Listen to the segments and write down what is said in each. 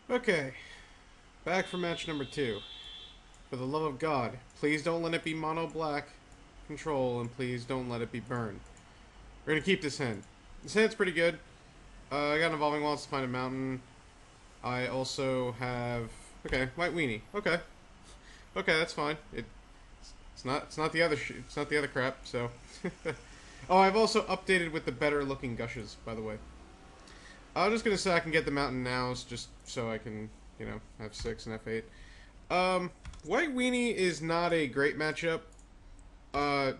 Okay, back for match number 2. For the love of God, please don't let it be mono black control, and please don't let it be burn. We're gonna keep this hand. This hand's pretty good. I got an evolving waltz to find a mountain. I also have white weenie. Okay, that's fine. It's not the other it's not the other crap. So, oh, I've also updated with the better looking gushes, by the way. I'm just gonna say I can get the mountain now, just so I can have 6 and F8. White Weenie is not a great matchup.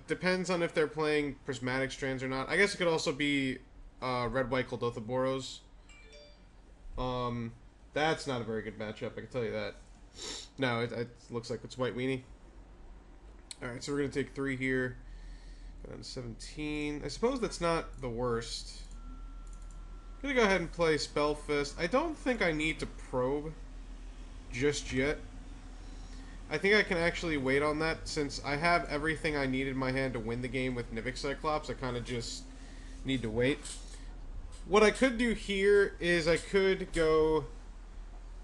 Depends on if they're playing Prismatic Strands or not. I guess it could also be Red White Goldotha that's not a very good matchup, I can tell you that. No, it looks like it's White Weenie. Alright, so we're going to take 3 here. And 17. I suppose that's not the worst. I'm going to go ahead and play Spell Fist. I don't think I need to probe just yet. I think I can actually wait on that, since I have everything I need in my hand to win the game with Nivik Cyclops. I kind of just need to wait. What I could do here is I could go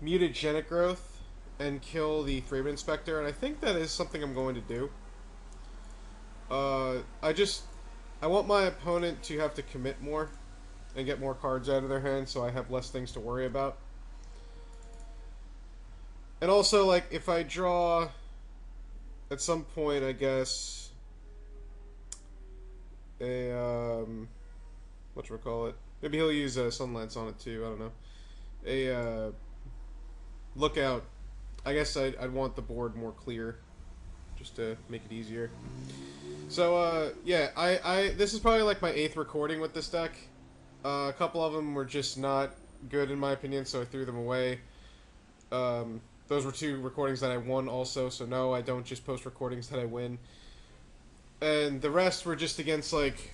Mutagenic Growth and kill the Thraben Inspector, and I think that is something I'm going to do. I want my opponent to have to commit more and get more cards out of their hand, so I have less things to worry about. And also, like, if I draw at some point, I guess, a, whatchamacallit, maybe he'll use Sunlance on it too, I don't know. A, Lookout. I guess I'd want the board more clear, just to make it easier. So, yeah, this is probably like my 8th recording with this deck. A couple of them were just not good in my opinion, so I threw them away. Those were 2 recordings that I won also, so no, I don't just post recordings that I win. And the rest were just against, like,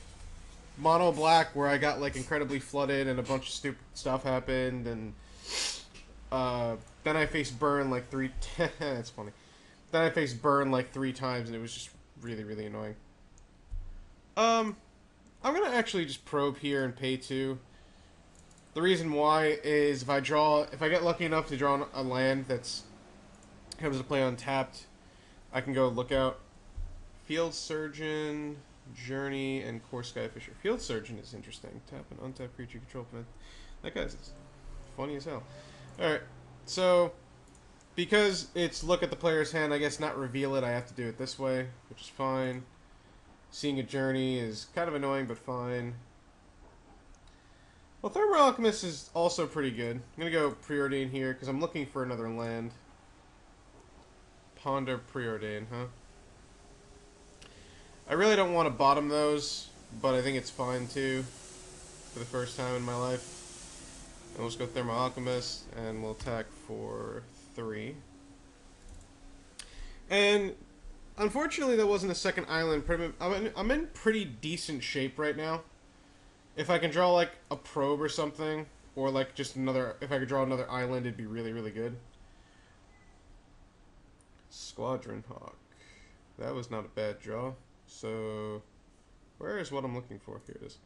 mono black, where I got, like, incredibly flooded and a bunch of stupid stuff happened, and then I faced burn like 3 that's funny. Then I faced burn like 3 times, and it was just really, really annoying. I'm gonna actually just probe here and pay 2. The reason why is if I get lucky enough to draw a land that's comes to play untapped, I can go Lookout, Field Surgeon, Journey, and Core Skyfisher. Field Surgeon is interesting. Tap an untapped creature control plan. That guy's funny as hell. Alright, so because it's look at the player's hand, I guess not reveal it, I have to do it this way, which is fine. Seeing a Journey is kind of annoying, but fine. Well, Thermo Alchemist is also pretty good. I'm going to go Preordain here, because I'm looking for another land. Ponder Preordain, huh? I really don't want to bottom those, but I think it's fine, too, for the first time in my life. And we'll just go Thermo Alchemist, and we'll attack for 3. And unfortunately, there wasn't a second island. I'm in pretty decent shape right now. If I can draw, like, a probe or something, or, like, just another... If I could draw another island, it'd be really, really good. Squadron Hawk. That was not a bad draw. So, where is what I'm looking for? Here it is.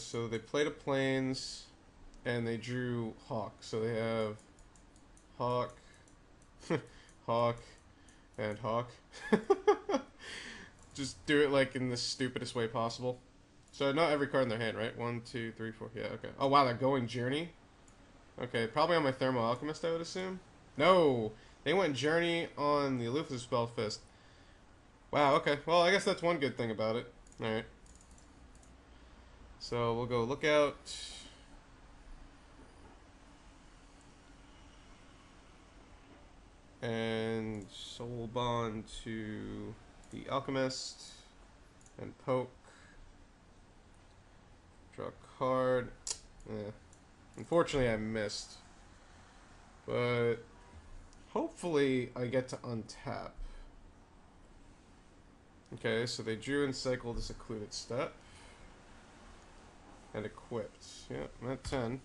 So they played a Plains, and they drew Hawk. So they have Hawk, Hawk, and Hawk. Just do it, like, in the stupidest way possible. So not every card in their hand, right? 1, 2, 3, 4. Yeah, okay. Oh wow, they're going Journey. Okay, probably on my Thermo Alchemist, I would assume. No, they went Journey on the Elusive Spell Fist. Wow. Okay. Well, I guess that's one good thing about it. All right. So we'll go Lookout. And Soul Bond to the Alchemist. And Poke. Draw a card. Unfortunately, I missed. But hopefully, I get to untap. Okay, so they drew and cycled a secluded step. And equipped. Yep, I'm at 10. I'm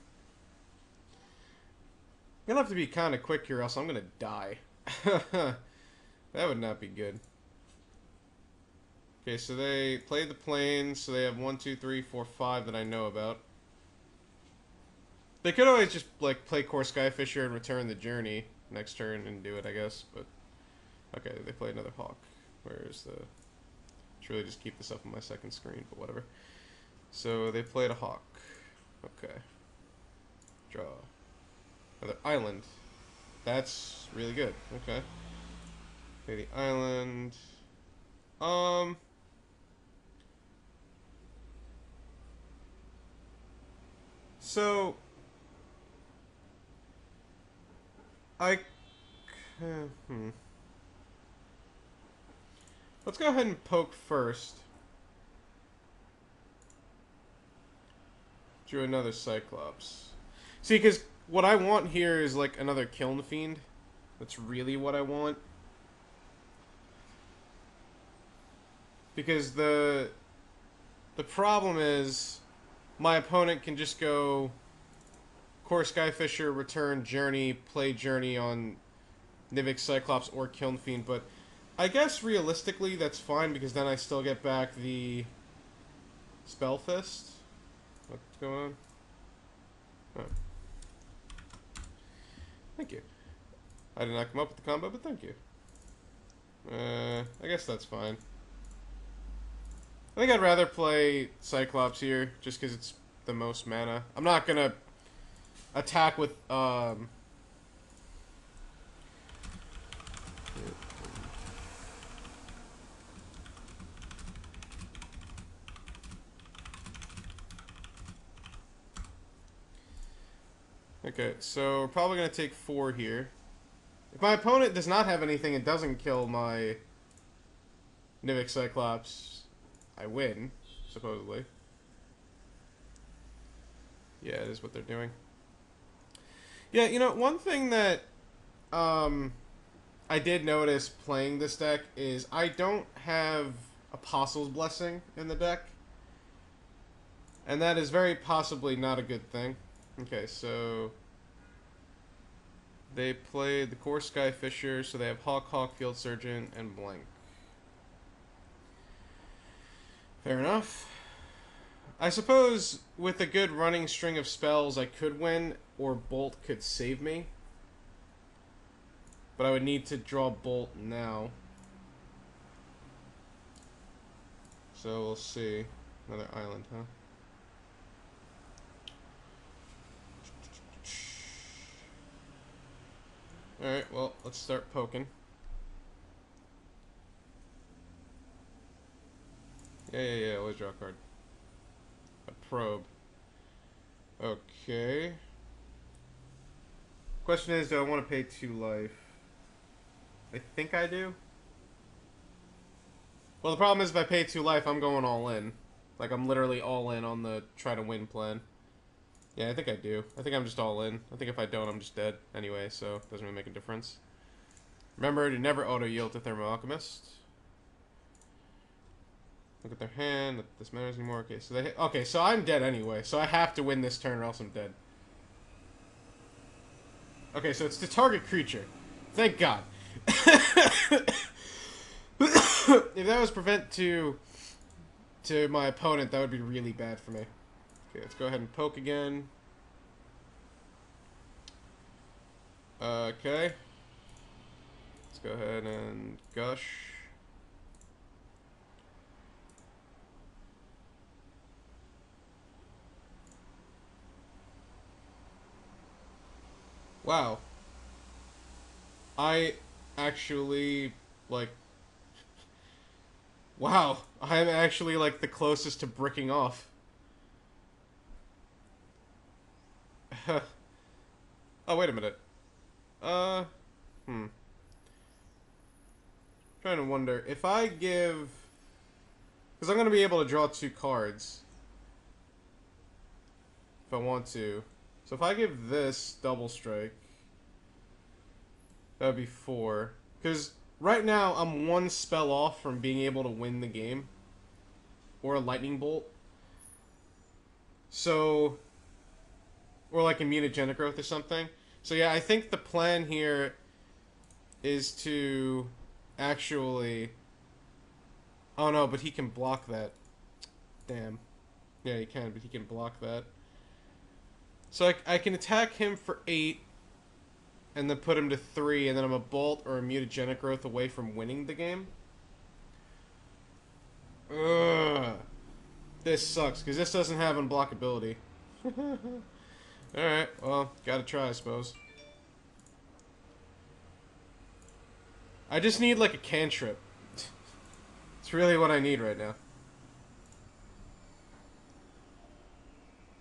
gonna have to be kind of quick here, else I'm gonna die. That would not be good. Okay, so they played the Plains, so they have 1, 2, 3, 4, 5 that I know about. They could always just like play Core Skyfisher and return the journey next turn and do it, I guess. But okay, they play another Hawk. Where's the? Should really just keep this up on my second screen, but whatever. So they played a Hawk. Okay. Draw. Another island. That's really good. Okay. Play the island. So I let's go ahead and poke first. Drew another Cyclops. See, because what I want here is like another Kiln Fiend. That's really what I want. Because the problem is my opponent can just go Core Skyfisher, return Journey, play Journey on Nivix Cyclops or Kiln Fiend, but I guess realistically that's fine because then I still get back the Spell Fist. What's going on? Oh. Thank you. I did not come up with the combo, but thank you. I guess that's fine. I think I'd rather play Cyclops here, just because it's the most mana. I'm not gonna attack with, Okay, so we're probably gonna take 4 here. If my opponent does not have anything and doesn't kill my Nivix Cyclops, I win, supposedly. Yeah, it is what they're doing. Yeah, you know, one thing that I did notice playing this deck is I don't have Apostle's Blessing in the deck. And that is very possibly not a good thing. Okay, so they played the Core Skyfisher, so they have Hawk, Hawk, Field Surgeon, and Blank. Fair enough. I suppose with a good running string of spells I could win, or Bolt could save me. But I would need to draw Bolt now. So we'll see. Another island, huh? Alright, well, let's start poking. Yeah, always draw a card. A probe. Okay. Question is, do I want to pay 2 life? I think I do. Well, the problem is if I pay 2 life, I'm going all in. Like, I'm literally all in on the try to win plan. Yeah, I think I do. I think I'm just all in. I think if I don't, I'm just dead anyway, so it doesn't really make a difference. Remember to never auto-yield to Thermo Alchemist. Look at their hand. This matters anymore. Okay, so okay, so I'm dead anyway, so I have to win this turn or else I'm dead. Okay, so it's the target creature. Thank God. If that was prevent to my opponent, that would be really bad for me. Okay, let's go ahead and poke again. Okay. Let's go ahead and gush. Wow. I actually, like... Wow. I'm actually, like, the closest to bricking off. Oh, wait a minute. Trying to wonder, if I give... Because I'm going to be able to draw 2 cards. If I want to. So if I give this double strike, that would be 4. Because right now I'm 1 spell off from being able to win the game. Or a lightning bolt. So... Or like immunogenic growth or something. So yeah, I think the plan here is to actually... Oh no, but he can block that. Damn. Yeah, he can, but he can block that. So I can attack him for 8, and then put him to 3, and then I'm a bolt or a mutagenic growth away from winning the game. Ugh. This sucks, because this doesn't have unblockability. Alright, well, gotta try, I suppose. I just need, like, a cantrip. It's really what I need right now.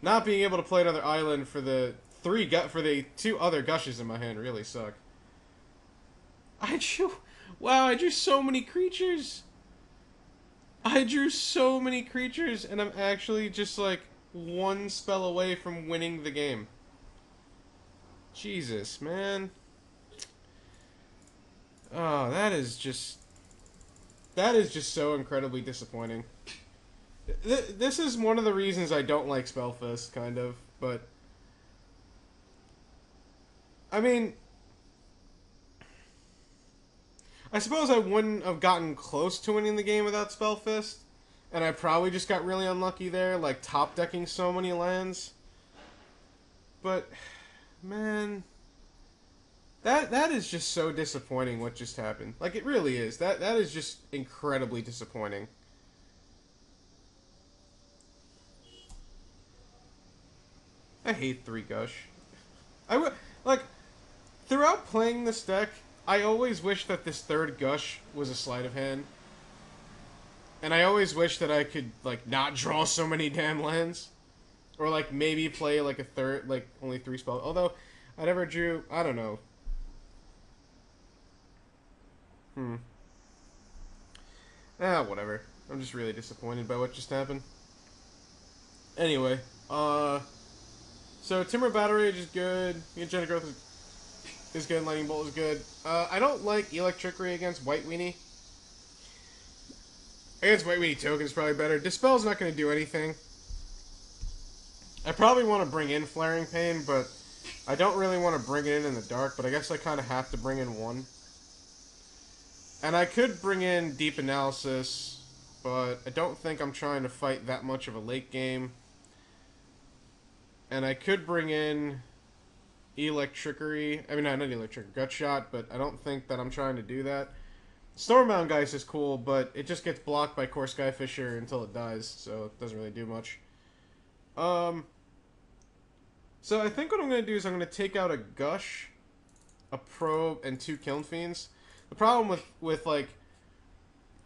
Not being able to play another island for the for the 2 other gushes in my hand really suck. I drew... Wow, I drew so many creatures! I drew so many creatures, and I'm actually just, like, 1 spell away from winning the game. Jesus, man. Oh, that is just... That is just so incredibly disappointing. This is one of the reasons I don't like Spellfist, kind of, but... I mean... I suppose I wouldn't have gotten close to winning the game without Spellfist, and I probably just got really unlucky there, like top-decking so many lands. But, man... That is just so disappointing what just happened. Like, it really is. That is just incredibly disappointing. I hate 3 Gush. Like, throughout playing this deck, I always wish that this 3rd Gush was a sleight of hand. And I always wish that I could, like, not draw so many damn lands. Or, like, maybe play, like, a third, like, only 3 spells. Although, I never drew, I don't know. Whatever. I'm just really disappointed by what just happened. Anyway, so Timber Battery is good. Mutagenic Growth is good. Lightning Bolt is good. I don't like Electrickery against White Weenie. Against White Weenie Token is probably better. Dispel's not going to do anything. I probably want to bring in Flaring Pain, but I don't really want to bring it in the dark, but I guess I kind of have to bring in 1. And I could bring in Deep Analysis, but I don't think I'm trying to fight that much of a late game. And I could bring in Electrickery. I mean, not Electrickery, Gut Shot, but I don't think that I'm trying to do that. Stormbound Geist is cool, but it just gets blocked by Core Skyfisher until it dies, so it doesn't really do much. So I think what I'm going to do is I'm going to take out a Gush, a Probe, and 2 Kiln Fiends. The problem with like,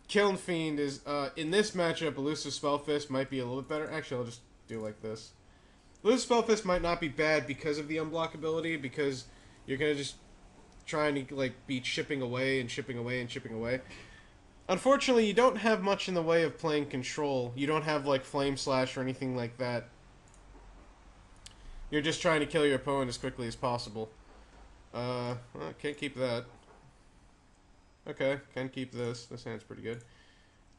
Kiln Fiend is, in this matchup, Elusive Spellfist might be a little bit better. Actually, I'll just do like this. Elusive Spellfist might not be bad because of the unblockability, because you're going to just trying to, like, be chipping away and chipping away and chipping away. Unfortunately, you don't have much in the way of playing control. You don't have, like, Flame Slash or anything like that. You're just trying to kill your opponent as quickly as possible. Well, can't keep that. Okay, can keep this. This hand's pretty good.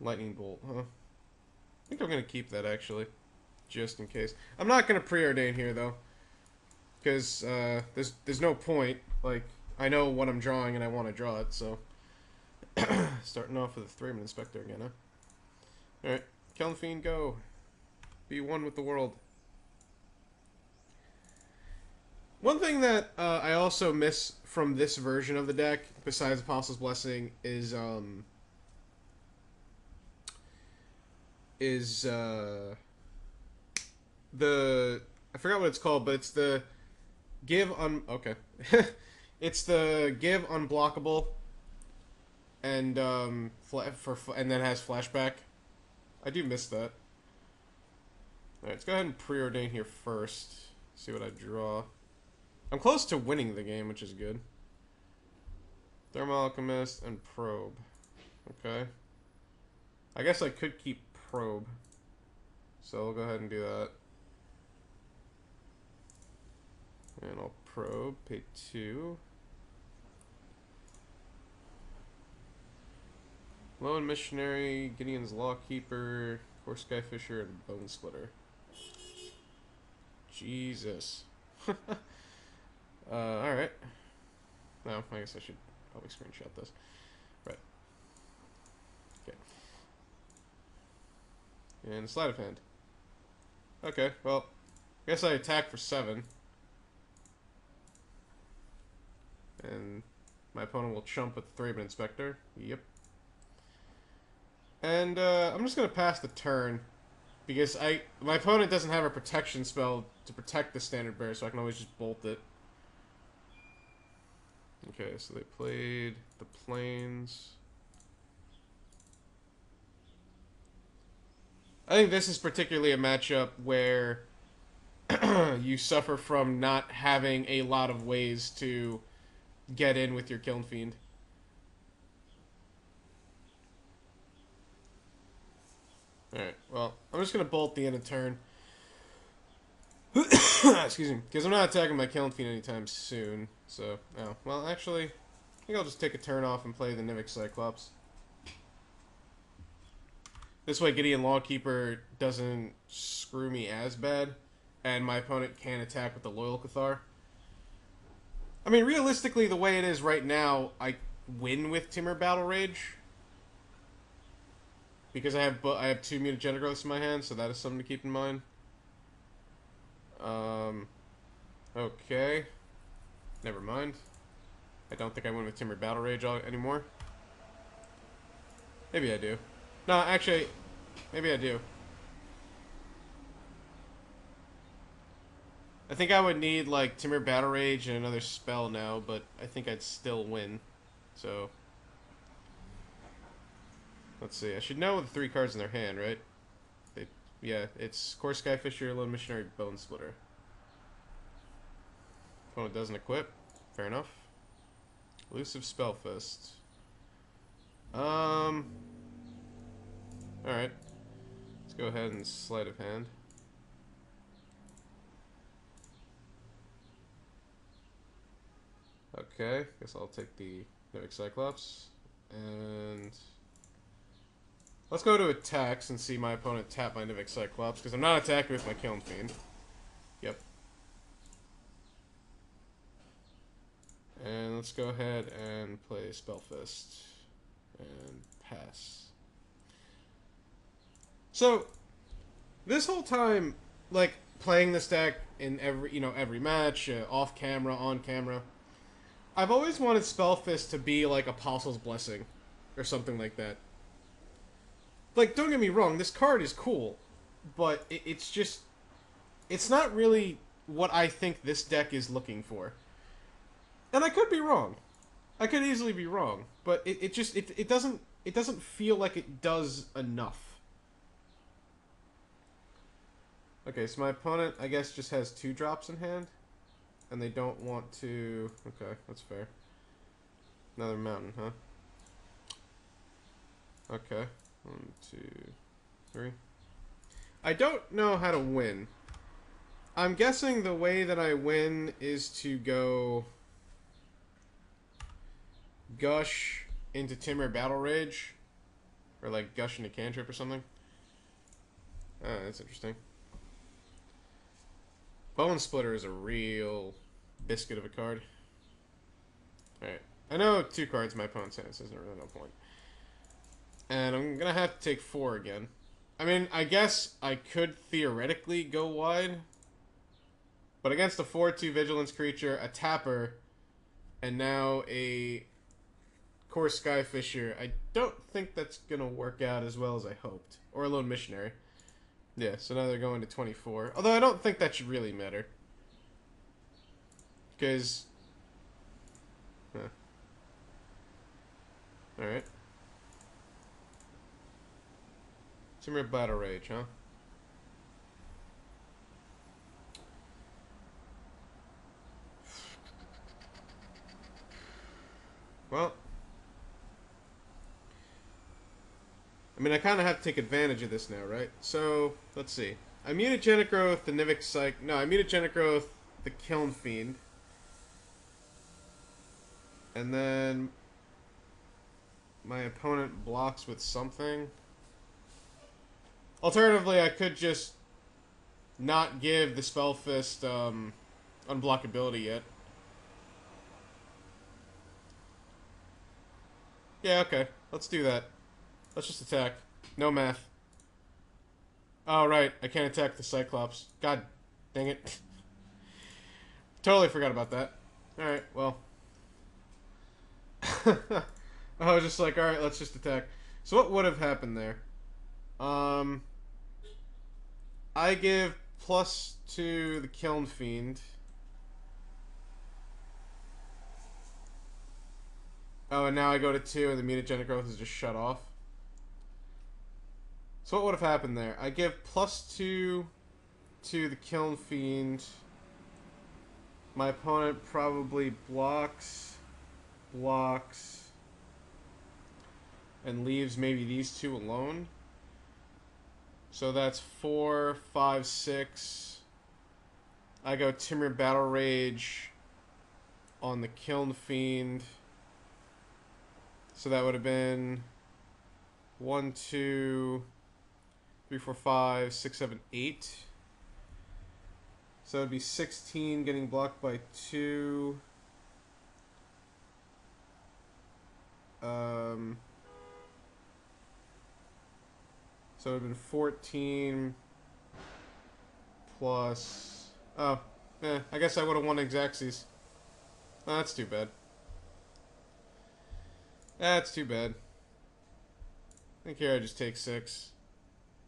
Lightning Bolt, huh? I think I'm going to keep that, actually. Just in case. I'm not going to preordain here, though. Because, there's no point. Like, I know what I'm drawing and I want to draw it, so... Starting off with a 3-man Inspector again, huh? Alright, Kiln Fiend, go. Be one with the world. One thing that I also miss from this version of the deck, besides Apostle's Blessing, is the... I forgot what it's called, but it's the okay. It's the give unblockable, and and then has flashback. I do miss that. All right, let's go ahead and preordain here first. See what I draw. I'm close to winning the game, which is good. Thermo Alchemist and Probe. Okay. I guess I could keep Probe. So I'll go ahead and do that. And I'll Probe, pay 2. Lone Missionary, Gideon's Lawkeeper, Core Skyfisher, and Bone Splitter. Jesus. Alright. No, I guess I should probably screenshot this. Right. Okay. And sleight of hand. Okay, well, Guess I attack for 7. And my opponent will chump with the 3-man Inspector. Yep. And I'm just going to pass the turn. Because my opponent doesn't have a protection spell to protect the standard bearer, so I can always just bolt it. Okay, so they played the planes. I think this is particularly a matchup where you suffer from not having a lot of ways to get in with your Kiln Fiend. Alright, well, I'm just going to bolt the end of turn. Excuse me, because I'm not attacking my Kiln Fiend anytime soon. So, oh, well, actually, I think I'll just take a turn off and play the Nivik Cyclops. This way, Gideon Lawkeeper doesn't screw me as bad, and my opponent can attack with the Loyal Cathar. I mean, realistically, the way it is right now, I win with Timur Battle Rage. Because I have 2 Mutagenic Growths in my hand, so that is something to keep in mind. Okay. Never mind. I don't think I win with Timur Battle Rage anymore. Maybe I do. No, actually, maybe I do. I think I would need, like, Timur Battle Rage and another spell now, but I think I'd still win. So, let's see. I should know the 3 cards in their hand, right? Yeah, it's Core Skyfisher, Lone Missionary, Bone Splitter. Opponent doesn't equip. Fair enough. Elusive Spellfist. Alright. Let's go ahead and Sleight of Hand. Okay, guess I'll take the Nivik Cyclops. And let's go to attacks and see my opponent tap my Nivik Cyclops, because I'm not attacking with my Kiln Fiend. Yep. And let's go ahead and play Spellfist. And pass. So, this whole time, like, playing this deck in every match, off camera, on camera, I've always wanted Spellfist to be like Apostle's Blessing, or something like that. Like, don't get me wrong, this card is cool, but it's not really what I think this deck is looking for. And I could be wrong. I could easily be wrong, but it doesn't feel like it does enough. Okay, so my opponent, I guess, just has 2 drops in hand, and they don't want to... Okay, that's fair. Another mountain, huh? Okay. 1, 2, 3. I don't know how to win. I'm guessing the way that I win is to go Gush into Timur Battle Rage, or like Gush into Cantrip or something. Ah, that's interesting. Bone Splitter is a real biscuit of a card. Alright. I know 2 cards in my opponent's hand, so there's really no point. And I'm gonna have to take 4 again. I mean, I guess I could theoretically go wide. But against a 4/2 Vigilance creature, a tapper, and now a Core Skyfisher, I don't think that's gonna work out as well as I hoped. Or a Lone Missionary. Yeah, so now they're going to 24. Although I don't think that should really matter. Because... Huh. Alright. Timur Battle Rage, huh? Well... I mean, I kind of have to take advantage of this now, right? So, let's see. I Mutagenic Growth, the Nivik Psych... No, I Mutagenic Growth, the Kiln Fiend. And then... my opponent blocks with something. Alternatively, I could just not give the Spellfist unblockability yet. Yeah, okay. Let's do that. Let's just attack. No math. Oh, right. I can't attack the Cyclops. God Dang it. Totally forgot about that. Alright, well. I was just like, alright, let's just attack. So what would have happened there? I give plus to the Kiln Fiend. Oh, and now I go to 2 and the mutagenic growth is just shut off. So what would have happened there? I give plus 2 to the Kiln Fiend. My opponent probably blocks, and leaves maybe these 2 alone. So that's 4, 5, 6. I go Timur Battle Rage on the Kiln Fiend. So that would have been 1, 2, 3, 4, 5, 6, 7, 8. So it would be 16 getting blocked by 2. So it would have been 14 plus... Oh, I guess I would have won Xaxes. Oh, that's too bad. That's too bad. I think here I just take 6.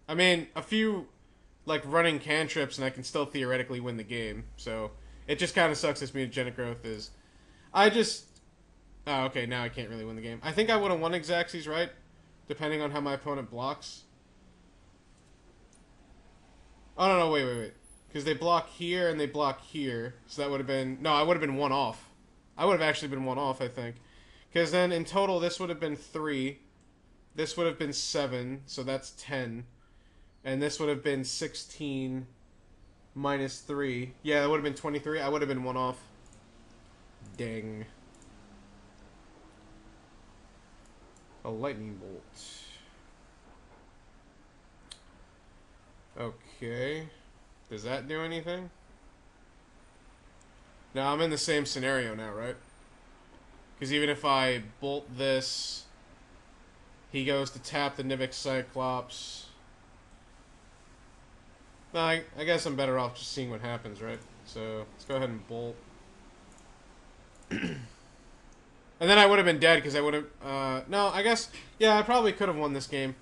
I mean, a few, like, running cantrips and I can still theoretically win the game. So, it just kind of sucks this mutagenic growth is... I just... Oh, okay, now I can't really win the game. I think I would have won Xaxes, right? Depending on how my opponent blocks. Oh, no, wait. Because they block here and they block here. So that would have been... No, I would have been 1 off. I would have actually been 1 off, I think. Because then in total, this would have been 3. This would have been 7, so that's 10. And this would have been 16 minus 3. Yeah, that would have been 23. I would have been 1 off. Dang. A lightning bolt. Okay. Does that do anything? No, I'm in the same scenario now, right? Because even if I bolt this, he goes to tap the Nivix Cyclops. No, I guess I'm better off just seeing what happens, right? So, let's go ahead and bolt. And then I would have been dead because I would have... no, I guess... Yeah, I probably could have won this game.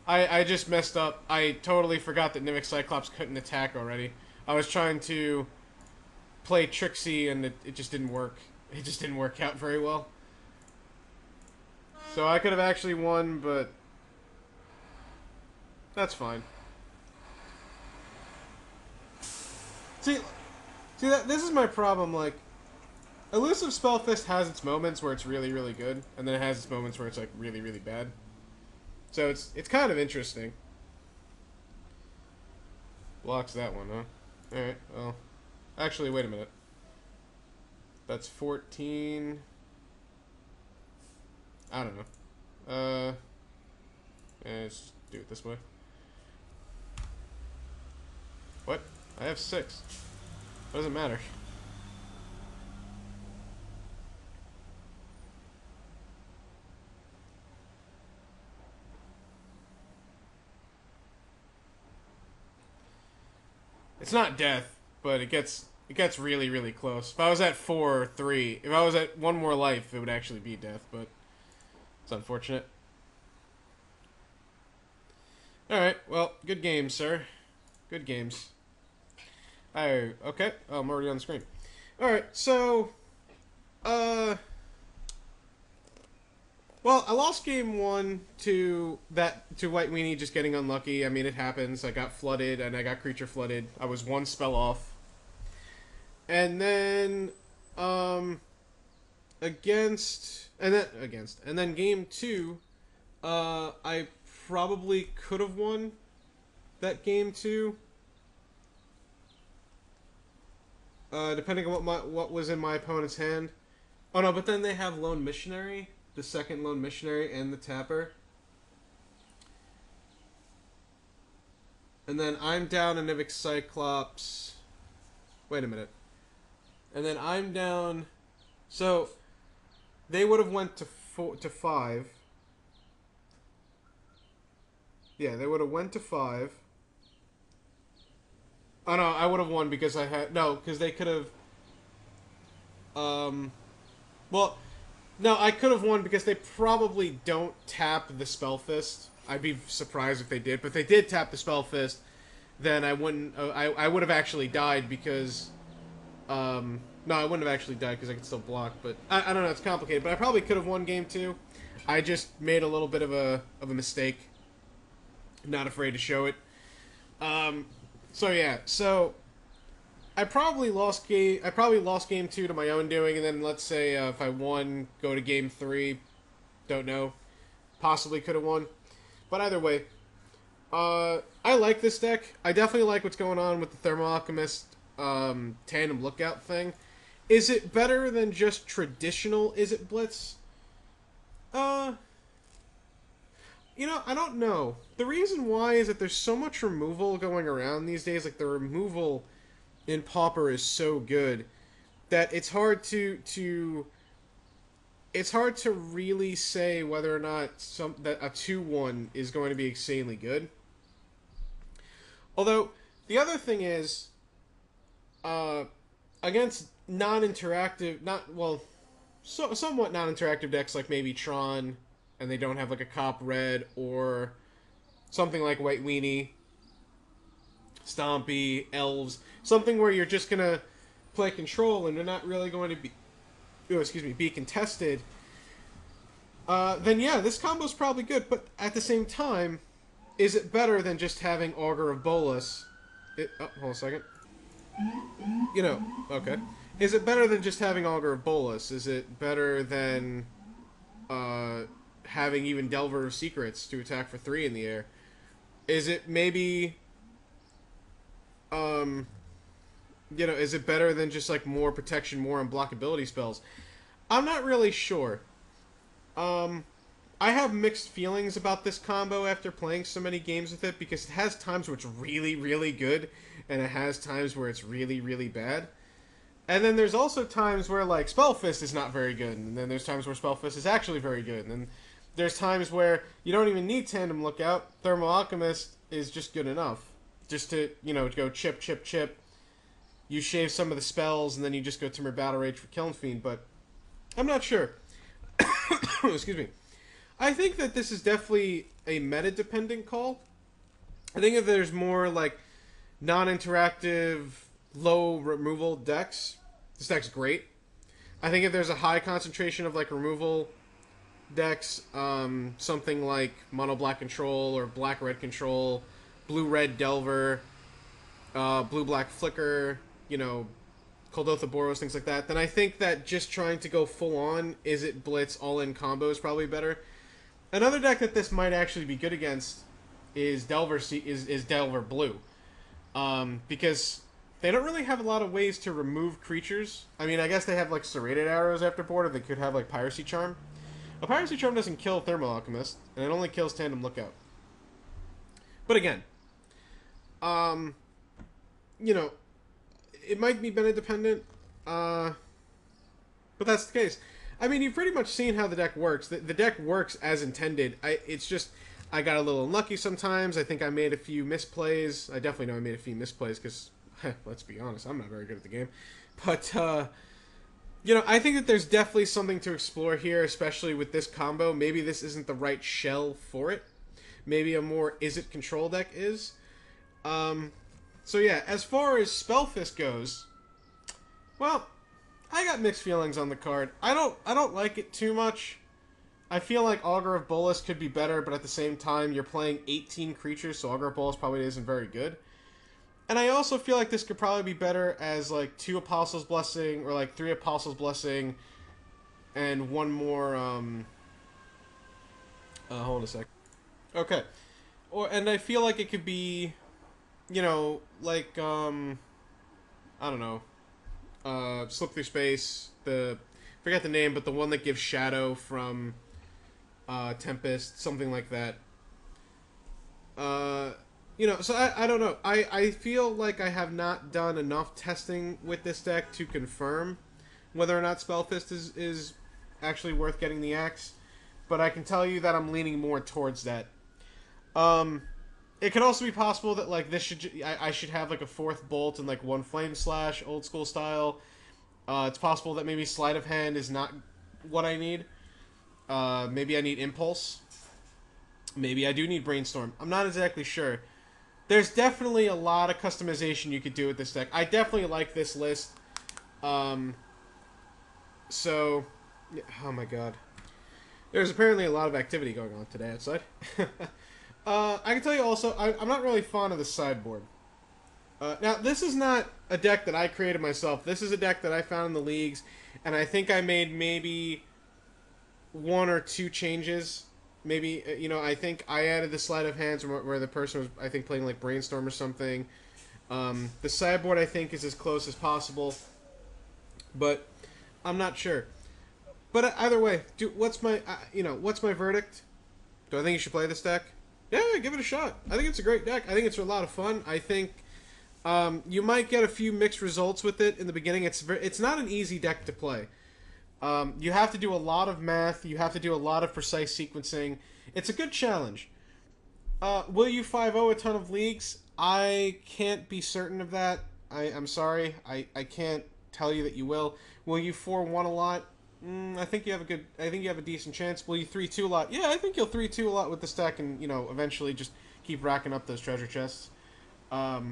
I just messed up. I totally forgot that Nivix Cyclops couldn't attack already. I was trying to play Trixie and it just didn't work. It just didn't work out very well. So I could have actually won, but... That's fine. See this is my problem, like... Elusive Spellfist has its moments where it's really, really good, and then it has its moments where it's, like, really, really bad. So it's kind of interesting. Blocks that one, huh? Alright, well... Actually, wait a minute. That's 14... I don't know. Let's just do it this way. What? I have 6. What does it matter? It's not death, but it gets really, really close. If I was at 4 or 3, if I was at 1 more life, it would actually be death, but it's unfortunate. Alright, well, good games, sir. Good games. Okay. Oh, I'm already on the screen. Alright, so... Well, I lost game 1 to White Weenie just getting unlucky. I mean, it happens. I got flooded, and I got creature flooded. I was 1 spell off. And then, and then game 2, I probably could have won that game 2. Depending on what was in my opponent's hand. Oh no, but then they have Lone Missionary, the second Lone Missionary, and the Tapper. And then I'm down a Nivix Cyclops. Wait a minute. And then I'm down... So, they would have went to 5. Yeah, they would have went to 5. Oh no, I would have won because I had no, because they could have. Um, well, no, I could have won because they probably don't tap the Spell Fist. I'd be surprised if they did, but if they did tap the Spell Fist, then I wouldn't. I would have actually died because. No, I wouldn't have actually died because I could still block. But I don't know. It's complicated. But I probably could have won game two. I just made a little bit of a mistake. Not afraid to show it. So yeah. So I probably lost game two to my own doing, and then let's say if I won, go to game three. Don't know. Possibly could have won. But either way, I like this deck. I definitely like what's going on with the Thermo Alchemist tandem lookout thing. Is it better than just traditional Izzet Blitz? Uh, I don't know. The reason why is that there's so much removal going around these days. Like the removal in Pauper is so good that it's hard to really say whether or not that a 2-1 is going to be insanely good. Although the other thing is uh, against non-interactive, not well, somewhat non-interactive decks like maybe Tron, and they don't have like a cop red or something like White Weenie, Stompy, Elves, something where you're just gonna play control and you're not really going to be contested. Then yeah, this combo's probably good. But at the same time, is it better than just having Augur of Bolas? Hold on a second. Okay. Is it better than just having Augur of Bolas? Is it better than having even Delver of Secrets to attack for 3 in the air? Is it maybe is it better than just like more protection, more unblockability spells? I'm not really sure. I have mixed feelings about this combo after playing so many games with it because it has times where it's really, really good, and it has times where it's really, really bad. And then there's also times where like Spellfist is not very good, and then there's times where Spellfist is actually very good, and then there's times where you don't even need Tandem Lookout. Thermo Alchemist is just good enough, just to go chip, chip, chip. You shave some of the spells, and then you just go Timber Battle Rage for Kiln Fiend. But I'm not sure. Excuse me. I think that this is definitely a meta-dependent call. I think if there's more like non-interactive, low removal decks, this deck's great. I think if there's a high concentration of like removal decks, something like Mono Black Control or Black Red Control, Blue Red Delver, Blue Black Flicker, Koldotha Boros, things like that, then I think that just trying to go full on Izzet Blitz all in combo is probably better. Another deck that this might actually be good against is Delver Blue, because they don't really have a lot of ways to remove creatures. I mean, I guess they have like Serrated Arrows after board, or they could have like Piracy Charm. A Piracy Charm doesn't kill Thermo Alchemist, and it only kills Tandem Lookout. But again, it might be beta dependent, but that's the case. I mean, you've pretty much seen how the deck works. The deck works as intended. It's just I got a little unlucky sometimes. I think I made a few misplays. I definitely know I made a few misplays because, let's be honest, I'm not very good at the game. But, I think that there's definitely something to explore here, especially with this combo. Maybe this isn't the right shell for it. Maybe a more Izzet control deck is. So yeah, as far as Spellfist goes, well, I got mixed feelings on the card. I don't like it too much. I feel like Augur of Bolas could be better, but at the same time, you're playing 18 creatures, so Augur of Bolas probably isn't very good. And I also feel like this could probably be better as like 2 Apostles' Blessing, or like 3 Apostles' Blessing, and one more, hold on a sec. Okay. And I feel like it could be, like, I don't know, Slip Through Space, forget the name, but the one that gives Shadow from Tempest, something like that. So I don't know. I feel like I have not done enough testing with this deck to confirm whether or not Spellfist is actually worth getting the axe, but I can tell you that I'm leaning more towards that. It could also be possible that like this should I should have like a fourth bolt and like one flame slash, old school style. It's possible that maybe sleight of hand is not what I need. Maybe I need impulse. Maybe I do need brainstorm. I'm not exactly sure. There's definitely a lot of customization you could do with this deck. I definitely like this list. So, oh my god. There's apparently a lot of activity going on today outside. I can tell you also, I'm not really fond of the sideboard. Now, this is not a deck that I created myself. This is a deck that I found in the leagues, and I think I made maybe one or two changes. Maybe, I think I added the sleight of hands where the person was, I think, playing like Brainstorm or something. The sideboard, I think, is as close as possible, but I'm not sure. But either way, what's my verdict? Do I think you should play this deck? Yeah, give it a shot. I think it's a great deck. I think it's a lot of fun. I think you might get a few mixed results with it in the beginning. It's not an easy deck to play. You have to do a lot of math. You have to do a lot of precise sequencing. It's a good challenge. Will you 5-0 a ton of leagues? I can't be certain of that. I'm sorry. I can't tell you that you will. Will you 4-1 a lot? I think you have a decent chance. Will you 3-2 a lot? Yeah, I think you'll 3-2 a lot with this deck, and eventually just keep racking up those treasure chests. But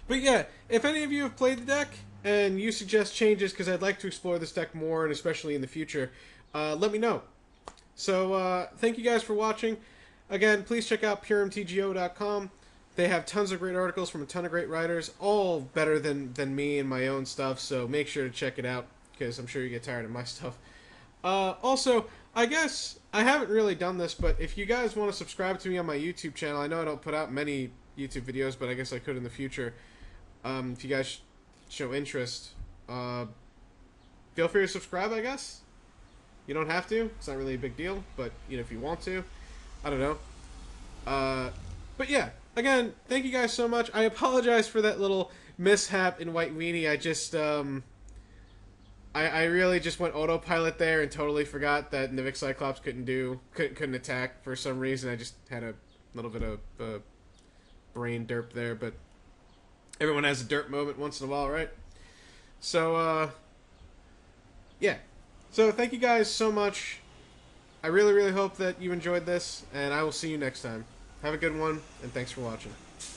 yeah, if any of you have played the deck and you suggest changes, because I'd like to explore this deck more, and especially in the future, let me know. So thank you guys for watching. Again, please check out puremtgo.com. They have tons of great articles from a ton of great writers, all better than me and my own stuff. So make sure to check it out, because I'm sure you get tired of my stuff. Also, I guess I haven't really done this, but if you guys want to subscribe to me on my YouTube channel, I know I don't put out many YouTube videos, but I guess I could in the future. If you guys show interest, feel free to subscribe, I guess. You don't have to. It's not really a big deal, but if you want to, I don't know. But yeah, again, thank you guys so much. I apologize for that little mishap in White Weenie. I just I really just went autopilot there and totally forgot that Nivik Cyclops couldn't attack for some reason. I just had a little bit of brain derp there, but everyone has a derp moment once in a while, right? So yeah. So thank you guys so much. I really, really hope that you enjoyed this, and I will see you next time. Have a good one, and thanks for watching.